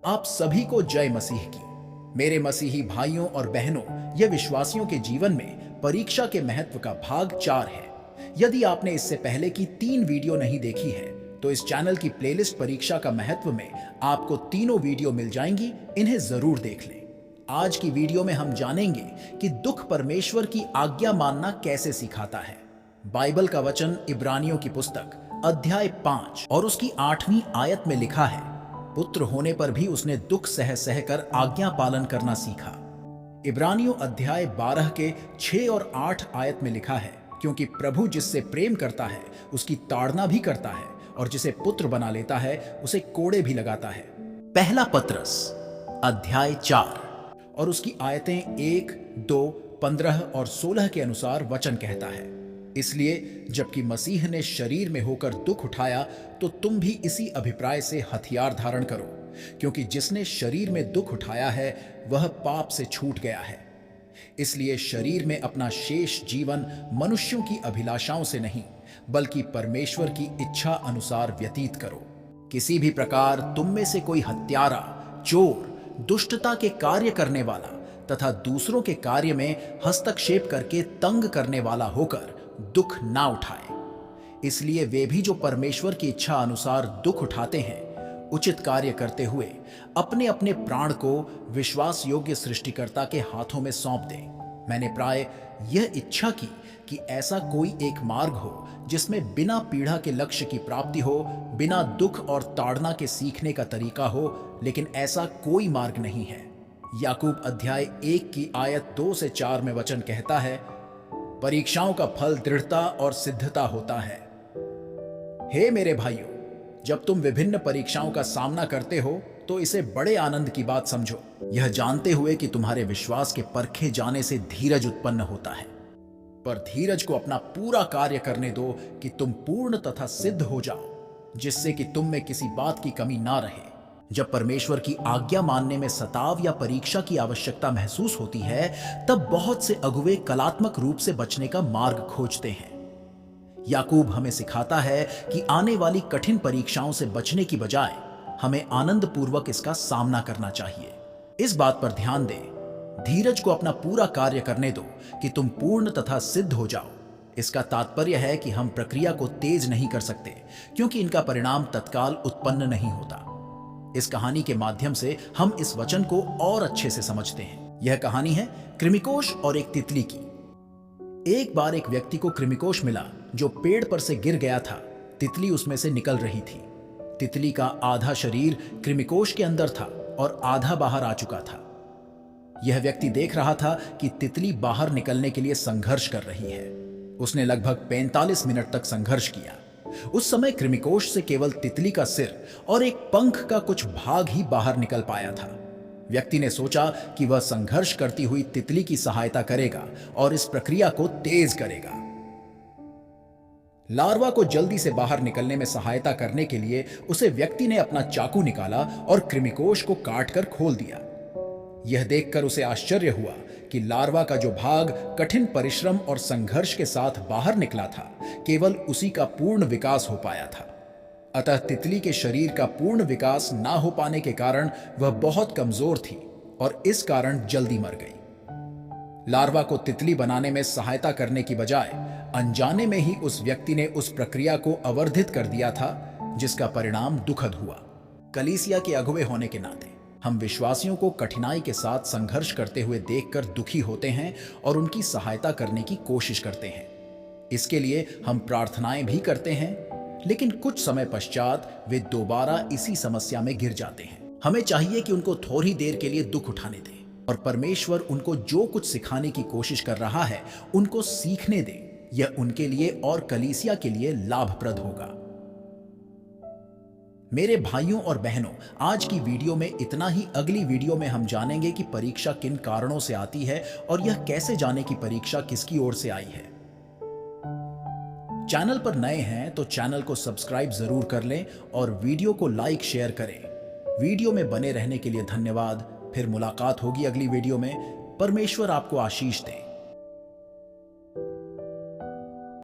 आप सभी को जय मसीह की। मेरे मसीही भाइयों और बहनों, यह विश्वासियों के जीवन में परीक्षा के महत्व का भाग 4 है। यदि आपने इससे पहले की 3 वीडियो नहीं देखी है तो इस चैनल की प्लेलिस्ट परीक्षा का महत्व में आपको तीनों वीडियो मिल जाएंगी, इन्हें जरूर देख लें। आज की वीडियो में हम जानेंगे कि दुख परमेश्वर की आज्ञा मानना कैसे सिखाता है। बाइबल का वचन इब्रानियों की पुस्तक अध्याय 5 और उसकी 8वीं आयत में लिखा है, पुत्र होने पर भी उसने दुख सह सहकर आज्ञा पालन करना सीखा। इब्रानियों अध्याय 12 के 6 और 8 आयत में लिखा है, क्योंकि प्रभु जिससे प्रेम करता है उसकी ताड़ना भी करता है, और जिसे पुत्र बना लेता है उसे कोड़े भी लगाता है। पहला पत्रस अध्याय 4 और उसकी आयतें 1, 2, 15 और 16 के अनुसार वचन कहता है, इसलिए जबकि मसीह ने शरीर में होकर दुख उठाया तो तुम भी इसी अभिप्राय से हथियार धारण करो, क्योंकि जिसने शरीर में दुख उठाया है वह पाप से छूट गया है। इसलिए शरीर में अपना शेष जीवन मनुष्यों की अभिलाषाओं से नहीं बल्कि परमेश्वर की इच्छा अनुसार व्यतीत करो। किसी भी प्रकार तुम में से कोई हत्यारा, चोर, दुष्टता के कार्य करने वाला तथा दूसरों के कार्य में हस्तक्षेप करके तंग करने वाला होकर दुख ना उठाए। इसलिए वे भी जो परमेश्वर की इच्छा अनुसार दुख उठाते हैं, उचित कार्य करते हुए अपने अपने प्राण को विश्वास योग्य सृष्टिकर्ता के हाथों में सौंप दें। मैंने प्राय यह इच्छा की कि ऐसा कोई एक मार्ग हो जिसमें बिना पीड़ा के लक्ष्य की प्राप्ति हो, बिना दुख और ताड़ना के सीखने का तरीका हो, लेकिन ऐसा कोई मार्ग नहीं है। याकूब अध्याय 1 की आयत 2 से 4 में वचन कहता है, परीक्षाओं का फल दृढ़ता और सिद्धता होता है। हे मेरे भाइयों, जब तुम विभिन्न परीक्षाओं का सामना करते हो तो इसे बड़े आनंद की बात समझो, यह जानते हुए कि तुम्हारे विश्वास के परखे जाने से धीरज उत्पन्न होता है। पर धीरज को अपना पूरा कार्य करने दो कि तुम पूर्ण तथा सिद्ध हो जाओ, जिससे कि तुम में किसी बात की कमी ना रहे। जब परमेश्वर की आज्ञा मानने में सताव या परीक्षा की आवश्यकता महसूस होती है, तब बहुत से अगुवे कलात्मक रूप से बचने का मार्ग खोजते हैं। याकूब हमें सिखाता है कि आने वाली कठिन परीक्षाओं से बचने की बजाय हमें आनंद पूर्वक इसका सामना करना चाहिए। इस बात पर ध्यान दें, धीरज को अपना पूरा कार्य करने दो कि तुम पूर्ण तथा सिद्ध हो जाओ। इसका तात्पर्य है कि हम प्रक्रिया को तेज नहीं कर सकते, क्योंकि इनका परिणाम तत्काल उत्पन्न नहीं होता। इस कहानी के माध्यम से हम इस वचन को और अच्छे से समझते हैं। यह कहानी है कृमिकोष और एक तितली की। एक बार एक व्यक्ति को कृमिकोष मिला जो पेड़ पर से गिर गया था। तितली उसमें से निकल रही थी। तितली का आधा शरीर कृमिकोष के अंदर था और आधा बाहर आ चुका था। यह व्यक्ति देख रहा था कि तितली बाहर निकलने के लिए संघर्ष कर रही है। उसने लगभग 45 मिनट तक संघर्ष किया। उस समय कृमिकोष से केवल तितली का सिर और एक पंख का कुछ भाग ही बाहर निकल पाया था। व्यक्ति ने सोचा कि वह संघर्ष करती हुई तितली की सहायता करेगा और इस प्रक्रिया को तेज करेगा। लार्वा को जल्दी से बाहर निकलने में सहायता करने के लिए उसे व्यक्ति ने अपना चाकू निकाला और कृमिकोष को काटकर खोल दिया। यह देखकर उसे आश्चर्य हुआ कि लार्वा का जो भाग कठिन परिश्रम और संघर्ष के साथ बाहर निकला था, केवल उसी का पूर्ण विकास हो पाया था। अतः तितली के शरीर का पूर्ण विकास ना हो पाने के कारण वह बहुत कमजोर थी और इस कारण जल्दी मर गई। लार्वा को तितली बनाने में सहायता करने की बजाय अनजाने में ही उस व्यक्ति ने उस प्रक्रिया को अवर्धित कर दिया था, जिसका परिणाम दुखद हुआ। कलीसिया के अगुवे होने के नाते हम विश्वासियों को कठिनाई के साथ संघर्ष करते हुए देखकर दुखी होते हैं और उनकी सहायता करने की कोशिश करते हैं। इसके लिए हम प्रार्थनाएं भी करते हैं, लेकिन कुछ समय पश्चात वे दोबारा इसी समस्या में गिर जाते हैं। हमें चाहिए कि उनको थोड़ी देर के लिए दुख उठाने दें और परमेश्वर उनको जो कुछ सिखाने की कोशिश कर रहा है उनको सीखने दें। यह उनके लिए और कलीसिया के लिए लाभप्रद होगा। मेरे भाइयों और बहनों, आज की वीडियो में इतना ही। अगली वीडियो में हम जानेंगे कि परीक्षा किन कारणों से आती है और यह कैसे जाने कि परीक्षा किसकी ओर से आई है। चैनल पर नए हैं तो चैनल को सब्सक्राइब जरूर कर लें और वीडियो को लाइक शेयर करें। वीडियो में बने रहने के लिए धन्यवाद। फिर मुलाकात होगी अगली वीडियो में। परमेश्वर आपको आशीष दे।